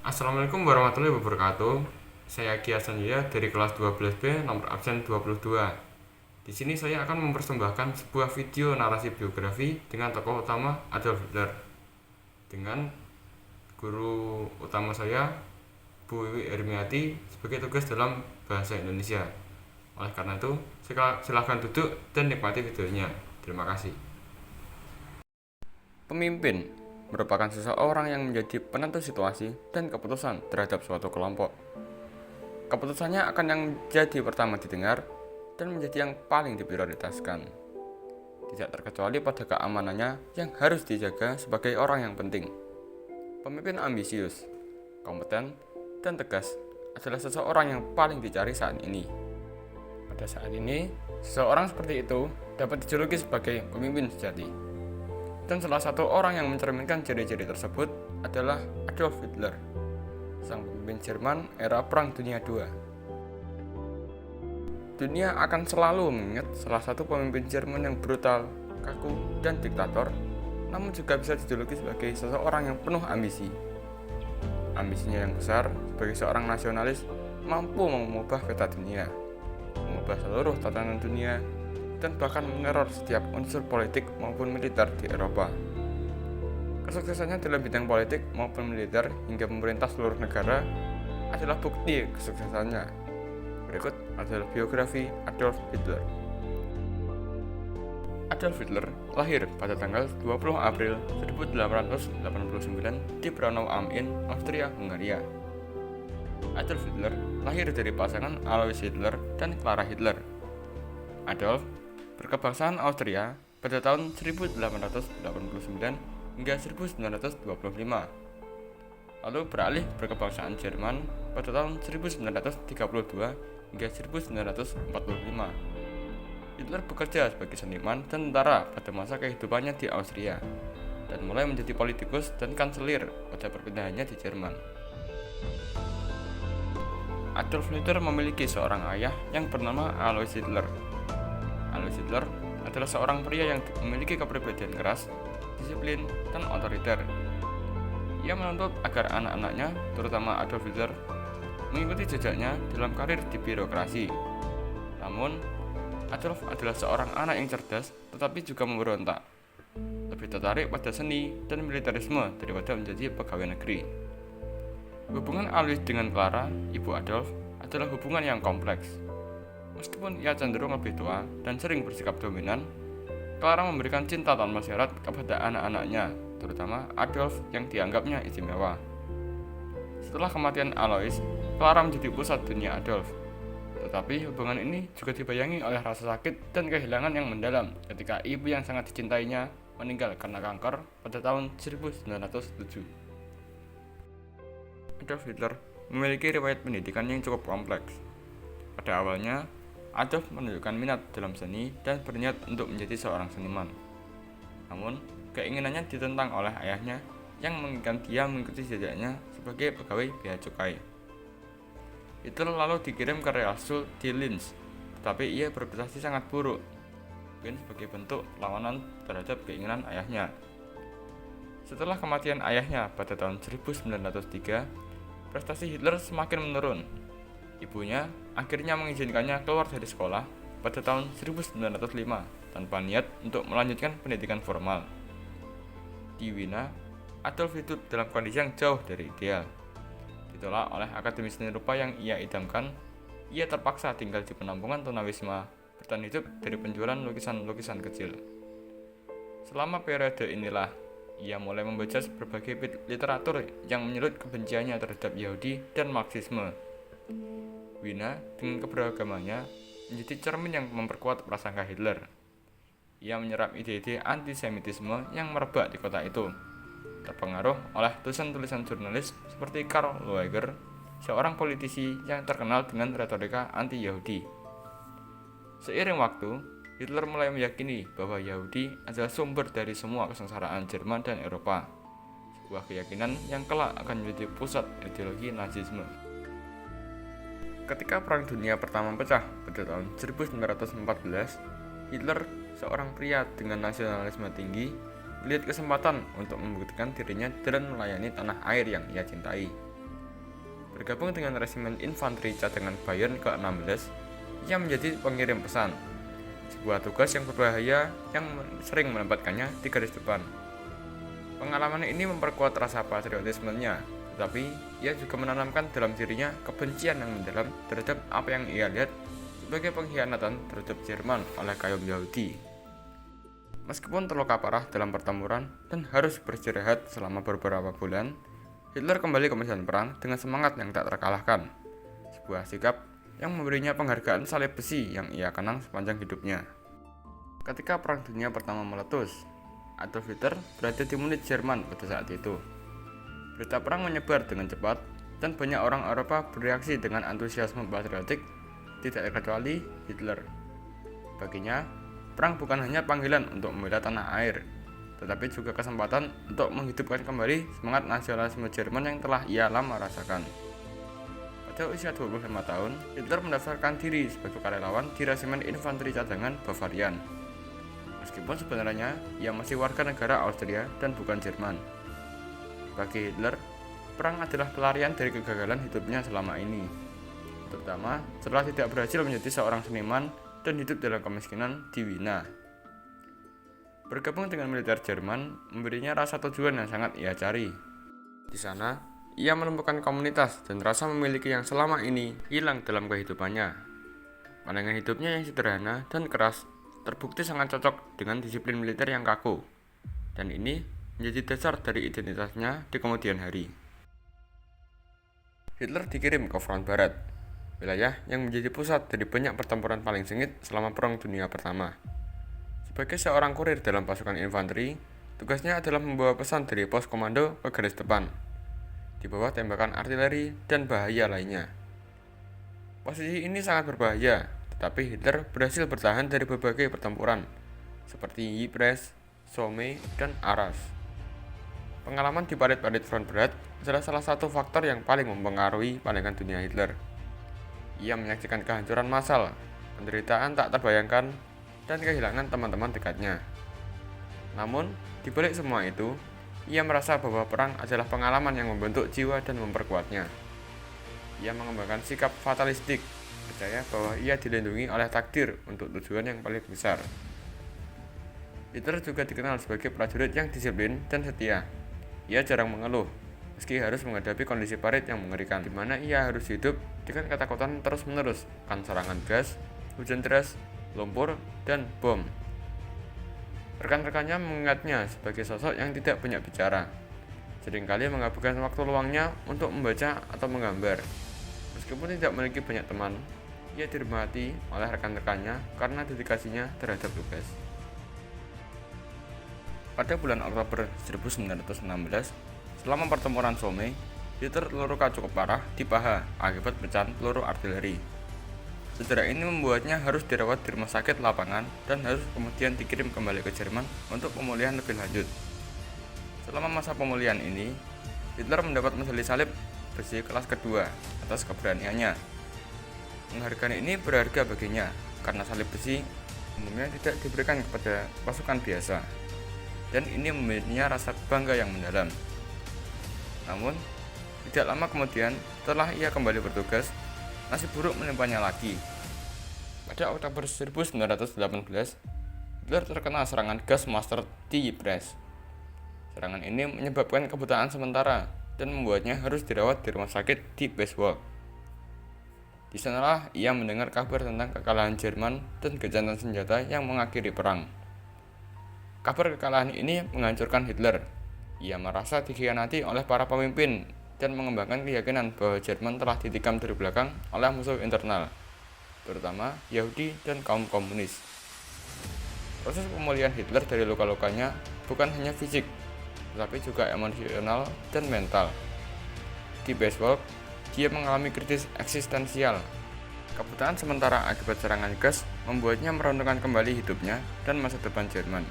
Assalamualaikum warahmatullahi wabarakatuh. Saya Kia Sanjaya dari kelas 12B nomor absen 22. Di sini saya akan mempersembahkan sebuah video narasi biografi dengan tokoh utama Adolf Hitler dengan guru utama saya Bu Wiwi Ermiati sebagai tugas dalam bahasa Indonesia. Oleh karena itu, silakan duduk dan nikmati videonya. Terima kasih. Pemimpin merupakan seseorang yang menjadi penentu situasi dan keputusan terhadap suatu kelompok. Keputusannya akan yang jadi pertama didengar dan menjadi yang paling diprioritaskan. Tidak terkecuali pada keamanannya yang harus dijaga sebagai orang yang penting. Pemimpin ambisius, kompeten, dan tegas adalah seseorang yang paling dicari saat ini. Pada saat ini, seseorang seperti itu dapat dijuluki sebagai pemimpin sejati. Dan salah satu orang yang mencerminkan ciri-ciri tersebut adalah Adolf Hitler, sang pemimpin Jerman era Perang Dunia II. Dunia akan selalu mengingat salah satu pemimpin Jerman yang brutal, kaku, dan diktator, namun juga bisa dijuluki sebagai seseorang yang penuh ambisi. Ambisinya yang besar sebagai seorang nasionalis mampu mengubah peta dunia, mengubah seluruh tatanan dunia, dan bahkan meneror setiap unsur politik maupun militer di Eropa. Kesuksesannya dalam bidang politik maupun militer hingga memerintah seluruh negara adalah bukti kesuksesannya. Berikut adalah biografi Adolf Hitler. Adolf Hitler lahir pada tanggal 20 April 1889 di Braunau am Inn, Austria, Hungaria. Adolf Hitler lahir dari pasangan Alois Hitler dan Clara Hitler. Adolf berkebangsaan Austria pada tahun 1889 hingga 1925, lalu beralih berkebangsaan Jerman pada tahun 1932 hingga 1945. Hitler bekerja sebagai seniman dan tentara pada masa kehidupannya di Austria, dan mulai menjadi politikus dan kanselir pada perpindahannya di Jerman. Adolf Hitler memiliki seorang ayah yang bernama Alois Hitler. Alois Hitler adalah seorang pria yang memiliki kepribadian keras, disiplin, dan otoriter. Ia menuntut agar anak-anaknya, terutama Adolf Hitler, mengikuti jejaknya dalam karir di birokrasi. Namun, Adolf adalah seorang anak yang cerdas tetapi juga memberontak. Lebih tertarik pada seni dan militerisme daripada menjadi pegawai negeri. Hubungan Alois dengan Clara, ibu Adolf, adalah hubungan yang kompleks. Meskipun ia cenderung lebih tua dan sering bersikap dominan, Clara memberikan cinta tanpa syarat kepada anak-anaknya, terutama Adolf yang dianggapnya istimewa. Setelah kematian Alois, Clara menjadi pusat dunia Adolf. Tetapi hubungan ini juga dibayangi oleh rasa sakit dan kehilangan yang mendalam ketika ibu yang sangat dicintainya meninggal karena kanker pada tahun 1907. Adolf Hitler memiliki riwayat pendidikan yang cukup kompleks. Pada awalnya, Adolf menunjukkan minat dalam seni dan berniat untuk menjadi seorang seniman. Namun, keinginannya ditentang oleh ayahnya yang menginginkan dia mengikuti jejaknya sebagai pegawai bea cukai. Hitler lalu dikirim ke Realschule di Linz, tetapi ia berprestasi sangat buruk, mungkin sebagai bentuk perlawanan terhadap keinginan ayahnya. Setelah kematian ayahnya pada tahun 1903, prestasi Hitler semakin menurun. Ibunya akhirnya mengizinkannya keluar dari sekolah pada tahun 1905 tanpa niat untuk melanjutkan pendidikan formal. Di Wina, Adolf hidup dalam kondisi yang jauh dari ideal. Ditolak oleh akademi seni rupa yang ia idamkan, ia terpaksa tinggal di penampungan tunawisma, bertahan hidup dari penjualan lukisan-lukisan kecil. Selama periode inilah, ia mulai membaca berbagai literatur yang menyulut kebenciannya terhadap Yahudi dan Marxisme. Wina dengan keberagamannya menjadi cermin yang memperkuat prasangka Hitler. Ia menyerap ide-ide antisemitisme yang merebak di kota itu, terpengaruh oleh tulisan-tulisan jurnalis seperti Karl Lueger, seorang politisi yang terkenal dengan retorika anti-Yahudi. Seiring waktu, Hitler mulai meyakini bahwa Yahudi adalah sumber dari semua kesengsaraan Jerman dan Eropa, sebuah keyakinan yang kelak akan menjadi pusat ideologi Nazisme. Ketika Perang Dunia Pertama pecah pada tahun 1914, Hitler, seorang pria dengan nasionalisme tinggi, melihat kesempatan untuk membuktikan dirinya dan melayani tanah air yang ia cintai. Bergabung dengan resimen infanteri cadangan Bayern ke-16, ia menjadi pengirim pesan, sebuah tugas yang berbahaya yang sering menempatkannya di garis depan. Pengalaman ini memperkuat rasa patriotismenya, tetapi ia juga menanamkan dalam dirinya kebencian yang mendalam terhadap apa yang ia lihat sebagai pengkhianatan terhadap Jerman oleh kaum Yahudi. Meskipun terluka parah dalam pertempuran dan harus beristirahat selama beberapa bulan, Hitler kembali ke medan perang dengan semangat yang tak terkalahkan, sebuah sikap yang memberinya penghargaan salib besi yang ia kenang sepanjang hidupnya. Ketika Perang Dunia Pertama meletus, Adolf Hitler berada di Munich, Jerman pada saat itu. Berita perang menyebar dengan cepat dan banyak orang Eropa bereaksi dengan antusiasme patriotik, tidak terkecuali Hitler. Baginya, perang bukan hanya panggilan untuk membela tanah air, tetapi juga kesempatan untuk menghidupkan kembali semangat nasionalisme Jerman yang telah ia lama rasakan. Pada usia 25 tahun, Hitler mendaftarkan diri sebagai karyawan di resimen infanteri cadangan Bavarian. Meskipun sebenarnya ia masih warga negara Austria dan bukan Jerman. Bagi Hitler, perang adalah pelarian dari kegagalan hidupnya selama ini, terutama setelah tidak berhasil menjadi seorang seniman dan hidup dalam kemiskinan di Wina. Bergabung dengan militer Jerman memberinya rasa tujuan yang sangat ia cari. Di sana, ia menemukan komunitas dan rasa memiliki yang selama ini hilang dalam kehidupannya. Pandangan hidupnya yang sederhana dan keras terbukti sangat cocok dengan disiplin militer yang kaku, dan ini menjadi dasar dari identitasnya di kemudian hari. Hitler dikirim ke front barat, wilayah yang menjadi pusat dari banyak pertempuran paling sengit selama Perang Dunia Pertama. Sebagai seorang kurir dalam pasukan infanteri, tugasnya adalah membawa pesan dari pos komando ke garis depan, di bawah tembakan artileri dan bahaya lainnya. Posisi ini sangat berbahaya, tetapi Hitler berhasil bertahan dari berbagai pertempuran, seperti Ypres, Somme, dan Arras. Pengalaman di parit-parit front berat adalah salah satu faktor yang paling mempengaruhi pandangan dunia Hitler. Ia menyaksikan kehancuran massal, penderitaan tak terbayangkan, dan kehilangan teman-teman dekatnya. Namun, di balik semua itu, ia merasa bahwa perang adalah pengalaman yang membentuk jiwa dan memperkuatnya. Ia mengembangkan sikap fatalistik, percaya bahwa ia dilindungi oleh takdir untuk tujuan yang paling besar. Hitler juga dikenal sebagai prajurit yang disiplin dan setia. Ia jarang mengeluh, meski harus menghadapi kondisi parit yang mengerikan, di mana ia harus hidup dengan ketakutan terus-menerus akan serangan gas, hujan deras, lumpur, dan bom. Rekan-rekannya mengingatnya sebagai sosok yang tidak banyak bicara, seringkali menghabiskan waktu luangnya untuk membaca atau menggambar. Meskipun tidak memiliki banyak teman, ia dihormati oleh rekan-rekannya karena dedikasinya terhadap tugas. Pada bulan Oktober 1916, selama pertempuran Somme, Hitler terluka cukup parah di paha akibat pecahan peluru artileri. Cedera ini membuatnya harus dirawat di rumah sakit lapangan dan harus kemudian dikirim kembali ke Jerman untuk pemulihan lebih lanjut. Selama masa pemulihan ini, Hitler mendapat medali salib besi kelas kedua atas keberaniannya. Penghargaan ini berharga baginya karena salib besi umumnya tidak diberikan kepada pasukan biasa, dan ini membuatnya rasa bangga yang mendalam. Namun, tidak lama kemudian setelah ia kembali bertugas, nasib buruk menimpanya lagi. Pada Oktober 1918, Hitler terkena serangan gas mustard di Ypres. Serangan ini menyebabkan kebutaan sementara dan membuatnya harus dirawat di rumah sakit di Beswald. Di sanalah ia mendengar kabar tentang kekalahan Jerman dan gencatan senjata yang mengakhiri perang. Kabar kekalahan ini menghancurkan Hitler. Ia merasa dikhianati oleh para pemimpin dan mengembangkan keyakinan bahwa Jerman telah ditikam dari belakang oleh musuh internal, terutama Yahudi dan kaum komunis. Proses pemulihan Hitler dari luka-lukanya bukan hanya fisik, tetapi juga emosional dan mental. Di Beswald, dia mengalami krisis eksistensial. Kebutaan sementara akibat serangan gas membuatnya merenungkan kembali hidupnya dan masa depan Jerman.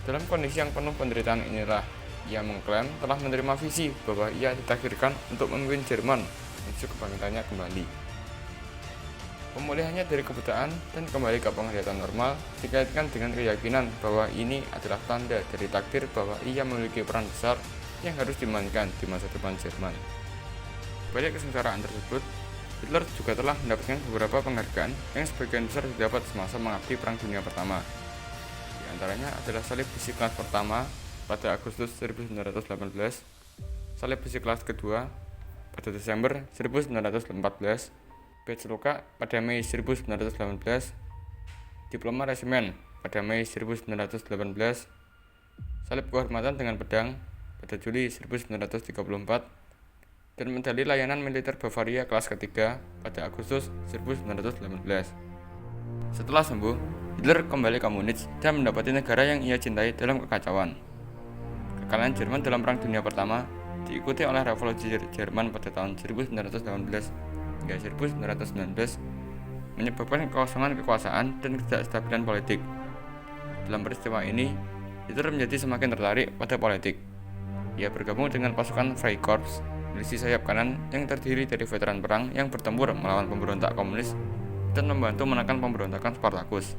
Dalam kondisi yang penuh penderitaan inilah, ia mengklaim telah menerima visi bahwa ia ditakdirkan untuk memimpin Jerman menuju kebangkitannya kembali. Pemulihannya dari kebutaan dan kembali ke penglihatan normal dikaitkan dengan keyakinan bahwa ini adalah tanda dari takdir bahwa ia memiliki peran besar yang harus dimainkan di masa depan Jerman. Balik kesengsaraan tersebut, Hitler juga telah mendapatkan beberapa penghargaan yang sebagian besar didapat semasa mengabdi Perang Dunia Pertama. Di antaranya adalah salib besi kelas pertama pada Agustus 1918, salib besi kelas kedua pada Desember 1914, badge luka pada Mei 1918, diploma resimen pada Mei 1918, salib kehormatan dengan pedang pada Juli 1934, dan medali layanan militer Bavaria kelas ketiga pada Agustus 1918. Setelah sembuh, Hitler kembali ke Munich dan mendapati negara yang ia cintai dalam kekacauan. Kekalahan Jerman dalam Perang Dunia Pertama diikuti oleh revolusi Jerman pada tahun 1918 hingga 1919, menyebabkan kekosongan kekuasaan dan ketidakstabilan politik. Dalam peristiwa ini, Hitler menjadi semakin tertarik pada politik. Ia bergabung dengan pasukan Freikorps, milisi sayap kanan yang terdiri dari veteran perang yang bertempur melawan pemberontak komunis dan membantu menekan pemberontakan Spartacus.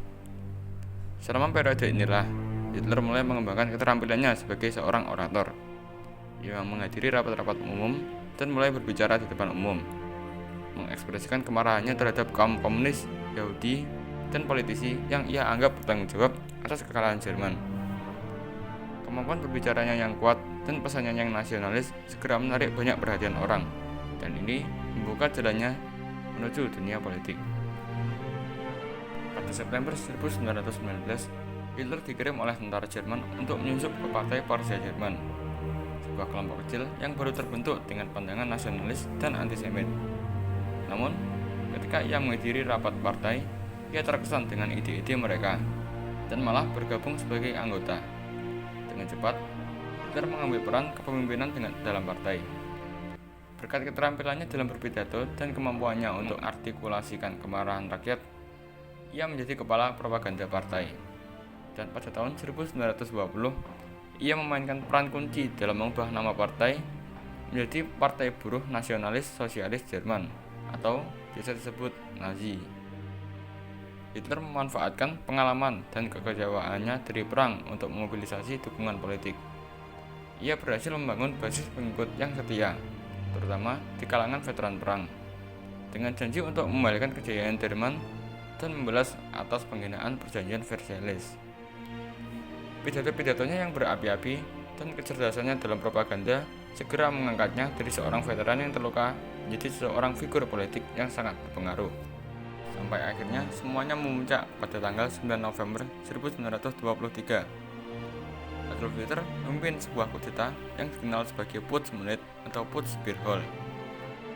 Selama periode inilah, Hitler mulai mengembangkan keterampilannya sebagai seorang orator. Ia menghadiri rapat-rapat umum dan mulai berbicara di depan umum, mengekspresikan kemarahannya terhadap kaum komunis, Yahudi, dan politisi yang ia anggap bertanggung jawab atas kekalahan Jerman. Kemampuan berbicaranya yang kuat dan pesannya yang nasionalis segera menarik banyak perhatian orang, dan ini membuka jalannya menuju dunia politik. Pada September 1919, Hitler dikirim oleh tentara Jerman untuk menyusup ke Partai Parsia Jerman, sebuah kelompok kecil yang baru terbentuk dengan pandangan nasionalis dan antisemit. Namun, ketika ia menghadiri rapat partai, ia terkesan dengan ide-ide mereka dan malah bergabung sebagai anggota. Dengan cepat, Hitler mengambil peran kepemimpinan dalam partai. Berkat keterampilannya dalam berpidato dan kemampuannya untuk artikulasikan kemarahan rakyat, ia menjadi kepala propaganda partai. Dan pada tahun 1920, ia memainkan peran kunci dalam mengubah nama partai menjadi Partai Buruh Nasionalis Sosialis Jerman atau biasa disebut Nazi. Hitler memanfaatkan pengalaman dan kekecewaannya dari perang untuk memobilisasi dukungan politik. Ia berhasil membangun basis pengikut yang setia, terutama di kalangan veteran perang, dengan janji untuk membalikkan kejayaan Jerman dan membalas atas penghinaan perjanjian Versailles. Pidato-pidatonya yang berapi-api dan kecerdasannya dalam propaganda segera mengangkatnya dari seorang veteran yang terluka menjadi seorang figur politik yang sangat berpengaruh. Sampai akhirnya semuanya memuncak pada tanggal 9 November 1923. Adolf Hitler memimpin sebuah kudeta yang dikenal sebagai Putschmunit atau Putschbirhol.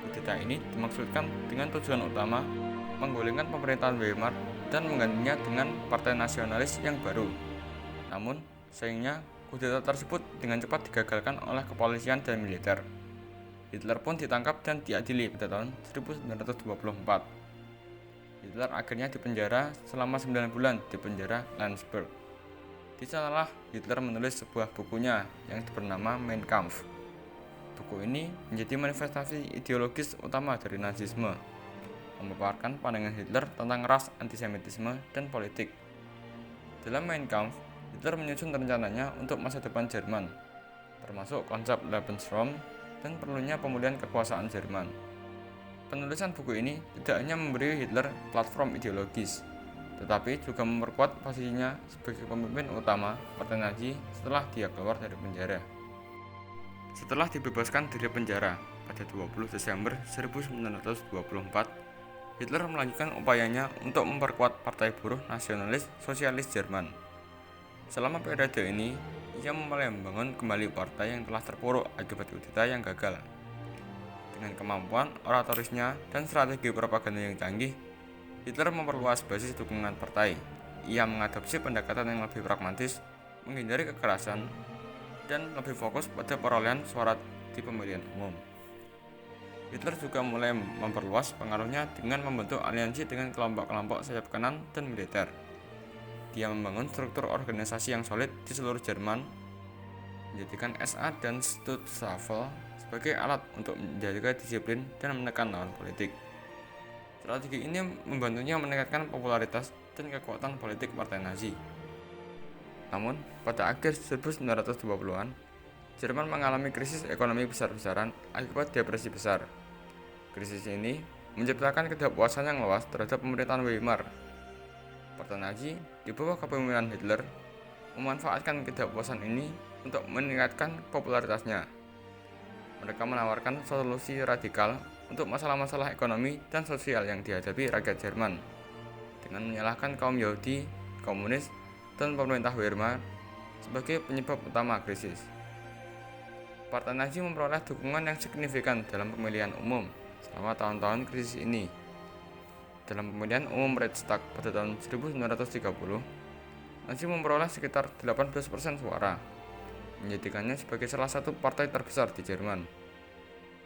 Kudeta ini dimaksudkan dengan tujuan utama menggulingkan pemerintahan Weimar dan menggantinya dengan partai nasionalis yang baru. Namun, sayangnya kudeta tersebut dengan cepat digagalkan oleh kepolisian dan militer. Hitler pun ditangkap dan diadili pada tahun 1924. Hitler akhirnya dipenjara selama 9 bulan di penjara Landsberg. Di sanalah Hitler menulis sebuah bukunya yang bernama Mein Kampf. Buku ini menjadi manifestasi ideologis utama dari Nazisme, memaparkan pandangan Hitler tentang ras, antisemitisme, dan politik. Dalam Mein Kampf, Hitler menyusun rencananya untuk masa depan Jerman, termasuk konsep Lebensraum dan perlunya pemulihan kekuasaan Jerman. Penulisan buku ini tidak hanya memberi Hitler platform ideologis, tetapi juga memperkuat posisinya sebagai pemimpin utama Partai Nazi setelah dia keluar dari penjara. Setelah dibebaskan dari penjara pada 20 Desember 1924, Hitler melanjutkan upayanya untuk memperkuat Partai Buruh Nasionalis Sosialis Jerman. Selama periode ini, ia mulai membangun kembali partai yang telah terpuruk akibat kudeta yang gagal. Dengan kemampuan oratorisnya dan strategi propaganda yang canggih, Hitler memperluas basis dukungan partai. Ia mengadopsi pendekatan yang lebih pragmatis, menghindari kekerasan, dan lebih fokus pada perolehan suara di pemilihan umum. Hitler juga mulai memperluas pengaruhnya dengan membentuk aliansi dengan kelompok-kelompok sayap kanan dan militer. Dia membangun struktur organisasi yang solid di seluruh Jerman, menjadikan SA dan Schutzstaffel sebagai alat untuk menjaga disiplin dan menekan lawan politik. Strategi ini membantunya meningkatkan popularitas dan kekuatan politik Partai Nazi. Namun, pada akhir 1920-an, Jerman mengalami krisis ekonomi besar-besaran akibat depresi besar. Krisis ini menciptakan ketidakpuasan yang luas terhadap pemerintahan Weimar. Partai Nazi di bawah kepemimpinan Hitler memanfaatkan ketidakpuasan ini untuk meningkatkan popularitasnya. Mereka menawarkan solusi radikal untuk masalah-masalah ekonomi dan sosial yang dihadapi rakyat Jerman dengan menyalahkan kaum Yahudi, komunis, dan pemerintah Weimar sebagai penyebab utama krisis. Partai Nazi memperoleh dukungan yang signifikan dalam pemilihan umum selama tahun-tahun krisis ini. Dalam pemilihan umum Reichstag pada tahun 1930, Nazi memperoleh sekitar 18% suara, menjadikannya sebagai salah satu partai terbesar di Jerman.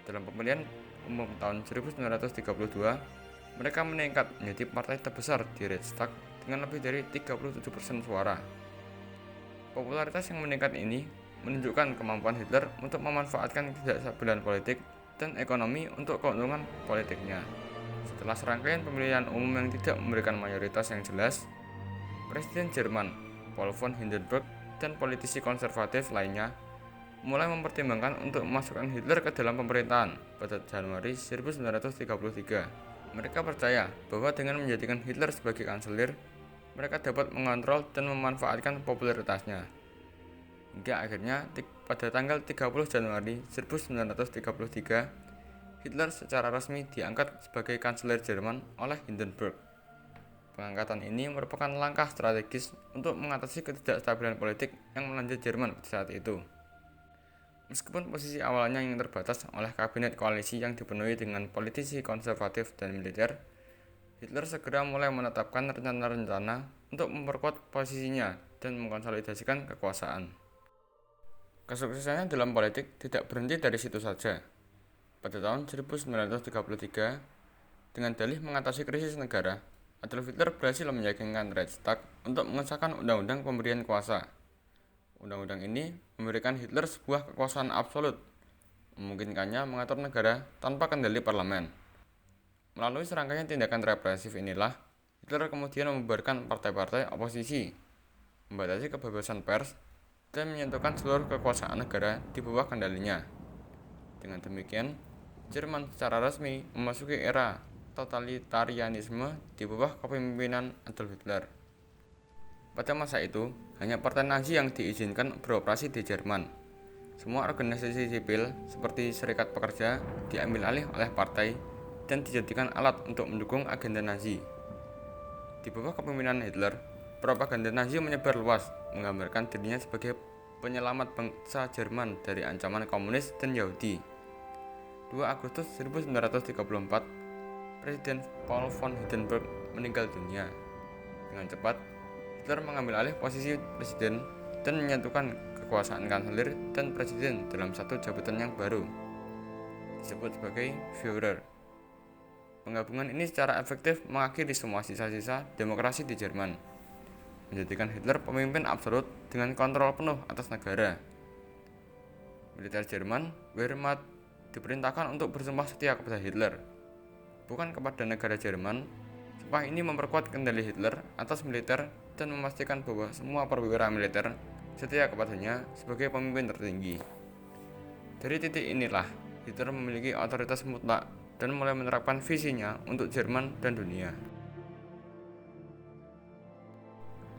Dalam pemilihan umum tahun 1932, mereka meningkat menjadi partai terbesar di Reichstag dengan lebih dari 37% suara. Popularitas yang meningkat ini menunjukkan kemampuan Hitler untuk memanfaatkan ketidakstabilan politik dan ekonomi untuk keuntungan politiknya. Setelah serangkaian pemilihan umum yang tidak memberikan mayoritas yang jelas, Presiden Jerman Paul von Hindenburg dan politisi konservatif lainnya mulai mempertimbangkan untuk memasukkan Hitler ke dalam pemerintahan pada Januari 1933. Mereka percaya bahwa dengan menjadikan Hitler sebagai kanselir, mereka dapat mengontrol dan memanfaatkan popularitasnya. Hingga akhirnya pada tanggal 30 Januari 1933, Hitler secara resmi diangkat sebagai kanselir Jerman oleh Hindenburg. Pengangkatan ini merupakan langkah strategis untuk mengatasi ketidakstabilan politik yang melanda Jerman pada saat itu. Meskipun posisi awalnya yang terbatas oleh kabinet koalisi yang dipenuhi dengan politisi konservatif dan militer, Hitler segera mulai menetapkan rencana-rencana untuk memperkuat posisinya dan mengkonsolidasikan kekuasaan. Kesuksesannya dalam politik tidak berhenti dari situ saja. Pada tahun 1933, dengan dalih mengatasi krisis negara, Adolf Hitler berhasil meyakinkan Reichstag untuk mengesahkan undang-undang pemberian kuasa. Undang-undang ini memberikan Hitler sebuah kekuasaan absolut, memungkinkannya mengatur negara tanpa kendali parlemen. Melalui serangkaian tindakan represif inilah, Hitler kemudian membubarkan partai-partai oposisi, membatasi kebebasan pers, dan menyentuhkan seluruh kekuasaan negara di bawah kendalinya. Dengan demikian, Jerman secara resmi memasuki era totalitarianisme di bawah kepemimpinan Adolf Hitler. Pada masa itu, hanya partai Nazi yang diizinkan beroperasi di Jerman. Semua organisasi sipil seperti serikat pekerja diambil alih oleh partai dan dijadikan alat untuk mendukung agenda Nazi. Di bawah kepemimpinan Hitler, propaganda Nazi menyebar luas, menggambarkan dirinya sebagai penyelamat bangsa Jerman dari ancaman komunis dan Yahudi. 2 Agustus 1934, Presiden Paul von Hindenburg meninggal dunia. Dengan cepat, Hitler mengambil alih posisi presiden dan menyatukan kekuasaan kanselir dan presiden dalam satu jabatan yang baru, disebut sebagai Führer. Penggabungan ini secara efektif mengakhiri semua sisa-sisa demokrasi di Jerman, menjadikan Hitler pemimpin absolut dengan kontrol penuh atas negara. Militer Jerman, Wehrmacht, diperintahkan untuk bersumpah setia kepada Hitler, bukan kepada negara Jerman. Sumpah ini memperkuat kendali Hitler atas militer dan memastikan bahwa semua perwira militer setia kepadanya sebagai pemimpin tertinggi. Dari titik inilah, Hitler memiliki otoritas mutlak dan mulai menerapkan visinya untuk Jerman dan dunia.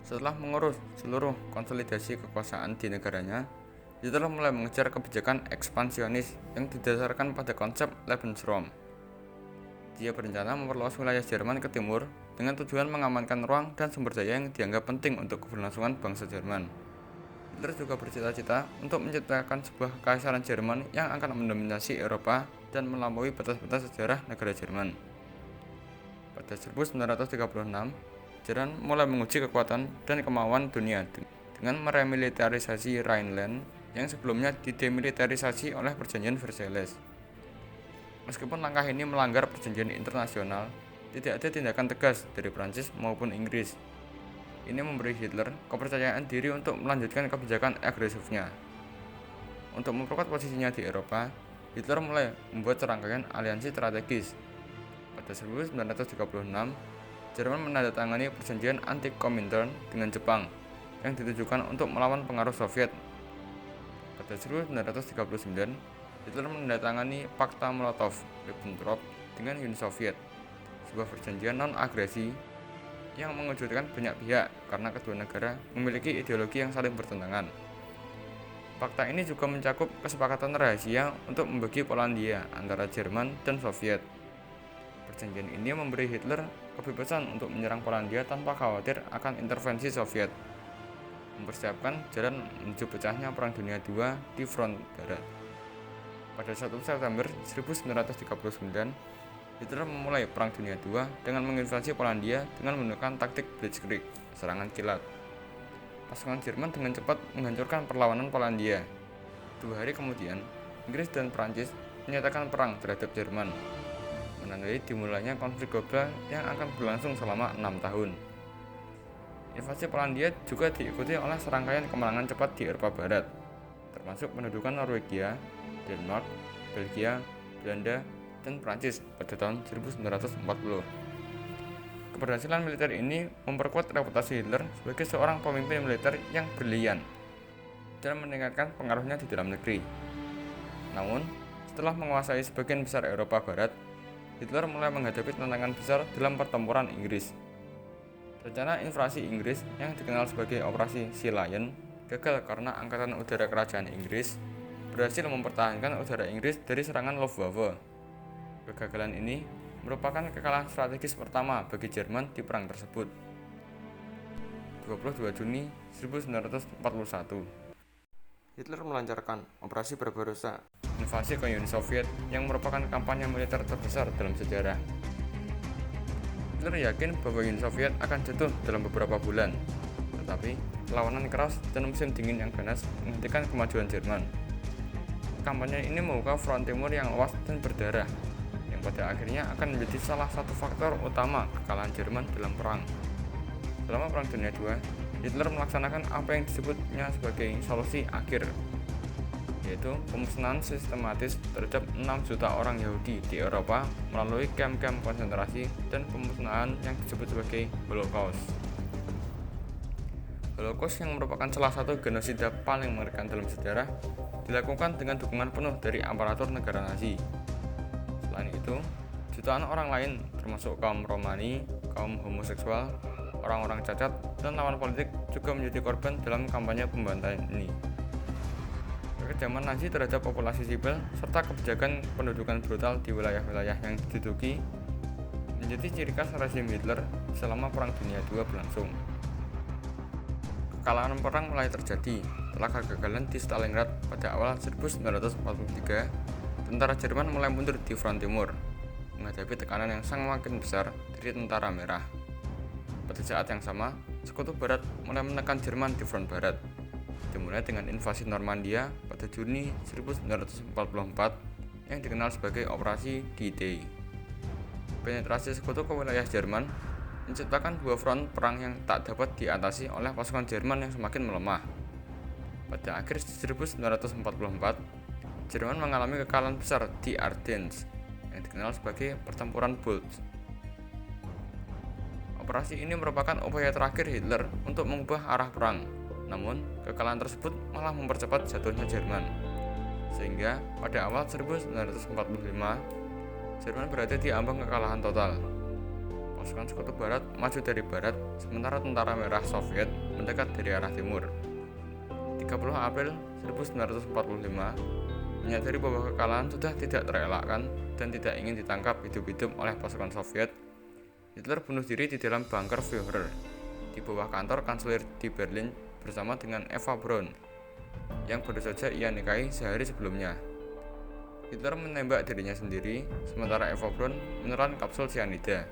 Setelah mengurus seluruh konsolidasi kekuasaan di negaranya, Hitler mulai mengejar kebijakan ekspansionis yang didasarkan pada konsep Lebensraum. Dia berencana memperluas wilayah Jerman ke timur dengan tujuan mengamankan ruang dan sumber daya yang dianggap penting untuk keberlangsungan bangsa Jerman. Hitler juga bercita-cita untuk menciptakan sebuah kekaisaran Jerman yang akan mendominasi Eropa dan melampaui batas-batas sejarah negara Jerman. Pada 1936, Jerman mulai menguji kekuatan dan kemauan dunia dengan meremilitarisasi Rhineland yang sebelumnya didemilitarisasi oleh perjanjian Versailles. Meskipun langkah ini melanggar perjanjian internasional, tidak ada tindakan tegas dari Prancis maupun Inggris. Ini memberi Hitler kepercayaan diri untuk melanjutkan kebijakan agresifnya. Untuk memperkuat posisinya di Eropa, Hitler mulai membuat serangkaian aliansi strategis. Pada 1936, Jerman menandatangani perjanjian anti-Komintern dengan Jepang yang ditujukan untuk melawan pengaruh Soviet. Pada 1939, Hitler menandatangani Fakta Molotov-Ribbentrop dengan Uni Soviet, sebuah perjanjian non-agresi yang mengejutkan banyak pihak karena kedua negara memiliki ideologi yang saling bertentangan. Fakta ini juga mencakup kesepakatan rahasia untuk membagi Polandia antara Jerman dan Soviet. Perjanjian ini memberi Hitler kebebasan untuk menyerang Polandia tanpa khawatir akan intervensi Soviet, mempersiapkan jalan menuju pecahnya Perang Dunia II di front barat. Pada 1 September 1939, Hitler memulai Perang Dunia II dengan menginvasi Polandia dengan menggunakan taktik Blitzkrieg, serangan kilat. Pasukan Jerman dengan cepat menghancurkan perlawanan Polandia. 2 hari kemudian, Inggris dan Prancis menyatakan perang terhadap Jerman, menandai dimulainya konflik global yang akan berlangsung selama 6 tahun. Invasi Polandia juga diikuti oleh serangkaian kemenangan cepat di Eropa Barat, termasuk pendudukan Norwegia, Denmark, Belgia, Belanda, dan Prancis pada tahun 1940. Keberhasilan militer ini memperkuat reputasi Hitler sebagai seorang pemimpin militer yang brilian dan meningkatkan pengaruhnya di dalam negeri. Namun, setelah menguasai sebagian besar Eropa Barat, Hitler mulai menghadapi tantangan besar dalam pertempuran Inggris. Rencana invasi Inggris yang dikenal sebagai Operasi Sea Lion gagal karena Angkatan Udara Kerajaan Inggris berhasil mempertahankan udara Inggris dari serangan Luftwaffe. Kegagalan ini merupakan kekalahan strategis pertama bagi Jerman di perang tersebut. 22 Juni 1941, Hitler melancarkan Operasi Barbarossa, invasi ke Uni Soviet yang merupakan kampanye militer terbesar dalam sejarah. Hitler yakin bahwa Uni Soviet akan jatuh dalam beberapa bulan, tetapi perlawanan keras dan musim dingin yang ganas menghentikan kemajuan Jerman. Kampanye ini membuka front timur yang luas dan berdarah, yang pada akhirnya akan menjadi salah satu faktor utama kekalahan Jerman dalam perang. Selama Perang Dunia II, Hitler melaksanakan apa yang disebutnya sebagai solusi akhir, yaitu pemusnahan sistematis terhadap 6 juta orang Yahudi di Eropa melalui kamp-kamp konsentrasi dan pemusnahan yang disebut sebagai Holocaust. Holocaust yang merupakan salah satu genosida paling mengerikan dalam sejarah dilakukan dengan dukungan penuh dari aparatur negara Nazi. Selain itu, jutaan orang lain termasuk kaum Romani, kaum homoseksual, orang-orang cacat, dan lawan politik juga menjadi korban dalam kampanye pembantaian ini. Kekejaman Nazi terhadap populasi sipil serta kebijakan pendudukan brutal di wilayah-wilayah yang diduduki menjadi ciri khas rezim Hitler selama Perang Dunia II berlangsung. Kekalahan perang mulai terjadi setelah kegagalan di Stalingrad pada awal 1943. Tentara Jerman mulai mundur di front timur, menghadapi tekanan yang sangat makin besar dari tentara merah. Pada saat yang sama, Sekutu Barat mulai menekan Jerman di front barat, dimulai dengan invasi Normandia pada Juni 1944 yang dikenal sebagai Operasi D-Day. Penetrasi Sekutu ke wilayah Jerman menciptakan dua front perang yang tak dapat diatasi oleh pasukan Jerman yang semakin melemah. Pada akhir 1944, Jerman mengalami kekalahan besar di Ardennes yang dikenal sebagai Pertempuran Bulge. Operasi ini merupakan upaya terakhir Hitler untuk mengubah arah perang. Namun, kekalahan tersebut malah mempercepat jatuhnya Jerman. Sehingga pada awal 1945, Jerman berada di ambang kekalahan total. Pasukan Sekutu Barat maju dari barat, sementara tentara merah Soviet mendekat dari arah timur. 30 April 1945, menyadari bahwa kekalahan sudah tidak terelakkan dan tidak ingin ditangkap hidup-hidup oleh pasukan Soviet, Hitler bunuh diri di dalam bunker Führer di bawah kantor kanselir di Berlin bersama dengan Eva Braun yang baru saja ia nikahi sehari sebelumnya. Hitler menembak dirinya sendiri, sementara Eva Braun menelan kapsul cyanida.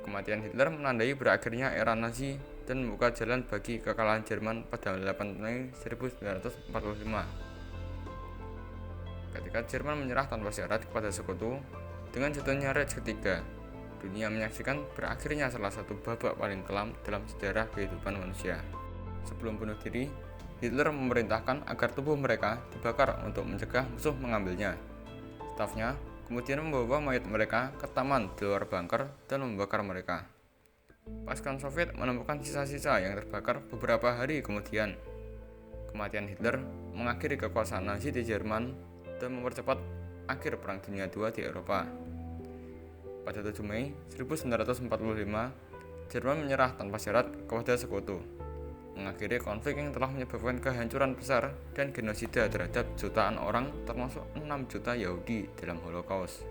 Kematian Hitler menandai berakhirnya era Nazi dan membuka jalan bagi kekalahan Jerman pada 8 Mei 1945. Ketika Jerman menyerah tanpa syarat kepada Sekutu, dengan jatuhnya Reich ketiga, dunia menyaksikan berakhirnya salah satu babak paling kelam dalam sejarah kehidupan manusia. Sebelum bunuh diri, Hitler memerintahkan agar tubuh mereka dibakar untuk mencegah musuh mengambilnya. Stafnya kemudian membawa mayat mereka ke taman di luar bunker dan membakar mereka. Pasukan Soviet menemukan sisa-sisa yang terbakar beberapa hari kemudian. Kematian Hitler mengakhiri kekuasaan Nazi di Jerman dan mempercepat akhir Perang Dunia II di Eropa. Pada 7 Mei 1945, Jerman menyerah tanpa syarat kepada sekutu, mengakhiri konflik yang telah menyebabkan kehancuran besar dan genosida terhadap jutaan orang termasuk 6 juta Yahudi dalam Holocaust.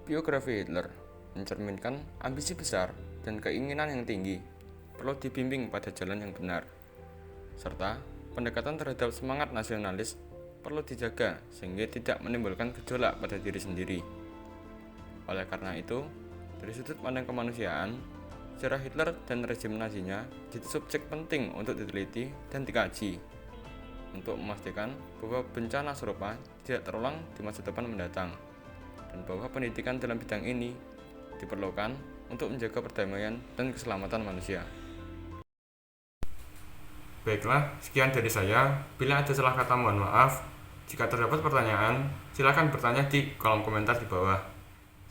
Biografi Hitler mencerminkan ambisi besar dan keinginan yang tinggi, perlu dibimbing pada jalan yang benar, serta pendekatan terhadap semangat nasionalis perlu dijaga sehingga tidak menimbulkan gejolak pada diri sendiri. Oleh karena itu, dari sudut pandang kemanusiaan, sejarah Hitler dan rezim Nazinya jadi subjek penting untuk diteliti dan dikaji, untuk memastikan bahwa bencana serupa tidak terulang di masa depan mendatang, dan bahwa pendidikan dalam bidang ini diperlukan untuk menjaga perdamaian dan keselamatan manusia. Baiklah, sekian dari saya. Bila ada salah kata mohon maaf. Jika terdapat pertanyaan, silakan bertanya di kolom komentar di bawah.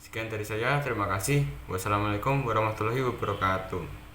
Sekian dari saya, terima kasih. Wassalamualaikum warahmatullahi wabarakatuh.